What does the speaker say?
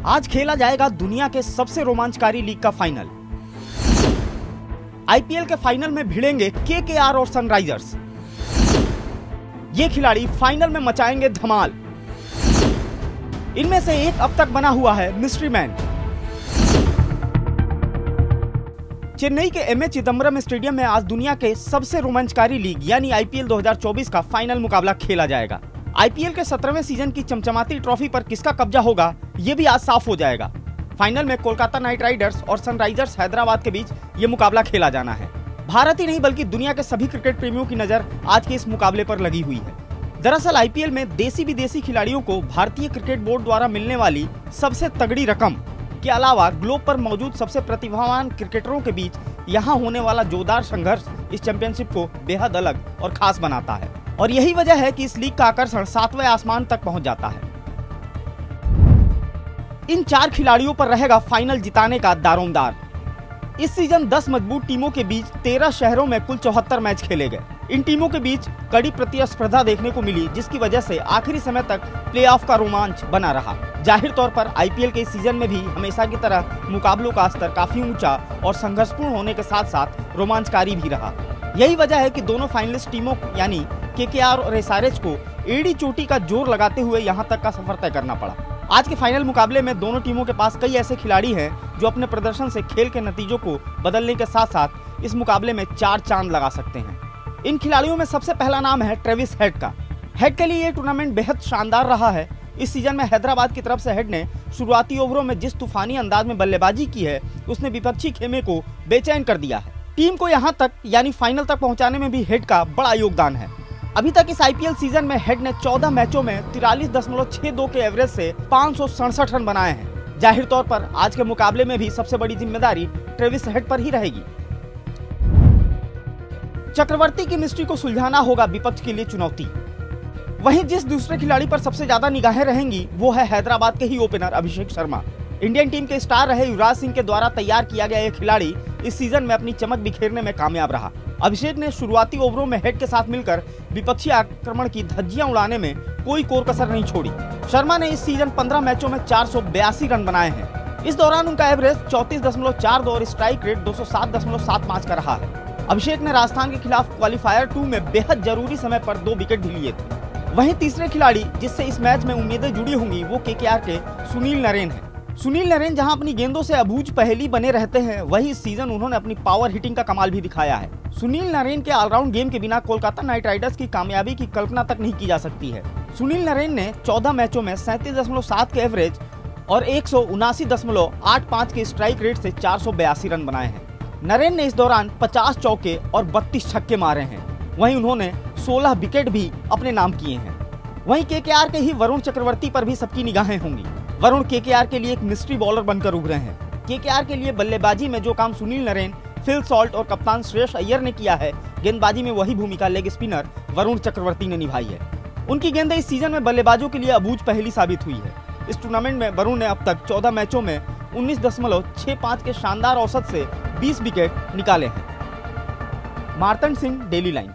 आज खेला जाएगा दुनिया के सबसे रोमांचकारी लीग का फाइनल। आईपीएल के फाइनल में भिड़ेंगे केकेआर और सनराइजर्स। ये खिलाड़ी फाइनल में मचाएंगे धमाल। इनमें से एक अब तक बना हुआ है मिस्ट्री मैन। चेन्नई के एमए चिदंबरम स्टेडियम में आज दुनिया के सबसे रोमांचकारी लीग यानी आईपीएल 2024 का फाइनल मुकाबला खेला जाएगा। आईपीएल के 17वें सीजन की चमचमाती ट्रॉफी पर किसका कब्जा होगा, ये भी आज साफ हो जाएगा। फाइनल में कोलकाता नाइट राइडर्स और सनराइजर्स हैदराबाद के बीच ये मुकाबला खेला जाना है। भारत ही नहीं बल्कि दुनिया के सभी क्रिकेट प्रेमियों की नजर आज के इस मुकाबले पर लगी हुई है। दरअसल आईपीएल में देसी विदेशी खिलाड़ियों को भारतीय क्रिकेट बोर्ड द्वारा मिलने वाली सबसे तगड़ी रकम के अलावा ग्लोब पर मौजूद सबसे प्रतिभावान क्रिकेटरों के बीच यहाँ होने वाला जोरदार संघर्ष इस चैंपियनशिप को बेहद अलग और खास बनाता है। और यही वजह है कि इस लीग का आकर्षण 7वें आसमान तक पहुंच जाता है। इन 4 खिलाड़ियों पर रहेगा फाइनल जिताने का दारोमदार। इस सीजन 10 मजबूत टीमों के बीच 13 शहरों में कुल 74 मैच खेले गए। इन टीमों के बीच कड़ी प्रतिस्पर्धा देखने को मिली, जिसकी वजह से आखिरी समय तक प्लेऑफ का रोमांच बना रहा। जाहिर तौर पर आईपीएल के इस सीजन में भी हमेशा की तरह मुकाबलों का स्तर काफी ऊंचा और संघर्षपूर्ण होने के साथ साथ रोमांचकारी भी रहा। यही वजह है कि दोनों फाइनलिस्ट टीमों यानी केकेआर और एसआरएच को एड़ी चोटी का जोर लगाते हुए यहां तक का सफर तय करना पड़ा। आज के फाइनल मुकाबले में दोनों टीमों के पास कई ऐसे खिलाड़ी हैं जो अपने प्रदर्शन से खेल के नतीजों को बदलने के साथ साथ इस मुकाबले में 4 चांद लगा सकते हैं। इन खिलाड़ियों में सबसे पहला नाम है ट्रेविस हेड का। हेड के लिए ये टूर्नामेंट बेहद शानदार रहा है। इस सीजन में हैदराबाद की तरफ से हेड ने शुरुआती ओवरों में जिस तूफानी अंदाज में बल्लेबाजी की है, उसने विपक्षी खेमे को बेचैन कर दिया है। टीम को यहाँ तक यानी फाइनल तक पहुँचाने में भी हेड का बड़ा योगदान है। अभी तक इस आईपीएल सीजन में हेड ने 14 मैचों में 43.62 के एवरेज से 567 रन बनाए हैं। जाहिर तौर पर आज के मुकाबले में भी सबसे बड़ी जिम्मेदारी ट्रेविस हेड पर ही रहेगी। चक्रवर्ती की मिस्ट्री को सुलझाना होगा विपक्ष के लिए चुनौती। वहीं जिस दूसरे खिलाड़ी पर सबसे ज्यादा निगाहें रहेंगी वो है हैदराबाद के ही opener Abhishek Sharma. Indian team के स्टार रहे युवराज सिंह के द्वारा तैयार किया गया ये खिलाड़ी इस सीजन में अपनी चमक बिखेरने में कामयाब रहा। अभिषेक ने शुरुआती ओवरों में हेड के साथ मिलकर विपक्षी आक्रमण की धज्जियां उड़ाने में कोई कोर कसर नहीं छोड़ी। शर्मा ने इस सीजन 15 मैचों में 482 रन बनाए हैं। इस दौरान उनका एवरेज 34.42 और स्ट्राइक रेट 207.75 का रहा है। अभिषेक ने राजस्थान के खिलाफ क्वालिफायर 2 में बेहद जरूरी समय पर 2 विकेट भी लिए थे। वहीं तीसरे खिलाड़ी जिससे इस मैच में उम्मीदें जुड़ी होंगी वो केकेआर के सुनील नरेन है। सुनील नरेन जहां अपनी गेंदों से अबूझ पहेली बने रहते हैं, वहीं इस सीजन उन्होंने अपनी पावर हिटिंग का कमाल भी दिखाया है। सुनील नरेन के ऑलराउंड गेम के बिना कोलकाता नाइट राइडर्स की कामयाबी की कल्पना तक नहीं की जा सकती है। सुनील नरेन ने 14 मैचों में 37.7 के एवरेज और 179.85 के स्ट्राइक रेट से 482 रन बनाए हैं। नरेन ने इस दौरान 50 चौके और 32 छक्के मारे हैं। वहीं उन्होंने 16 विकेट भी अपने नाम किए हैं। वहीं केकेआर के ही वरुण चक्रवर्ती पर भी सबकी निगाहें होंगी। वरुण केकेआर के लिए एक मिस्ट्री बॉलर बनकर उभरे हैं। केकेआर के लिए बल्लेबाजी में जो काम सुनील नरेन, फिल सॉल्ट और कप्तान श्रेयस अय्यर ने किया है, गेंदबाजी में वही भूमिका लेग स्पिनर वरुण चक्रवर्ती ने निभाई है। उनकी गेंदें इस सीजन में बल्लेबाजों के लिए अबूझ पहेली साबित हुई है। इस टूर्नामेंट में वरुण ने अब तक 14 मैचों में 19.65 के शानदार औसत से 20 विकेट निकाले हैं। Martand Singh, daily line.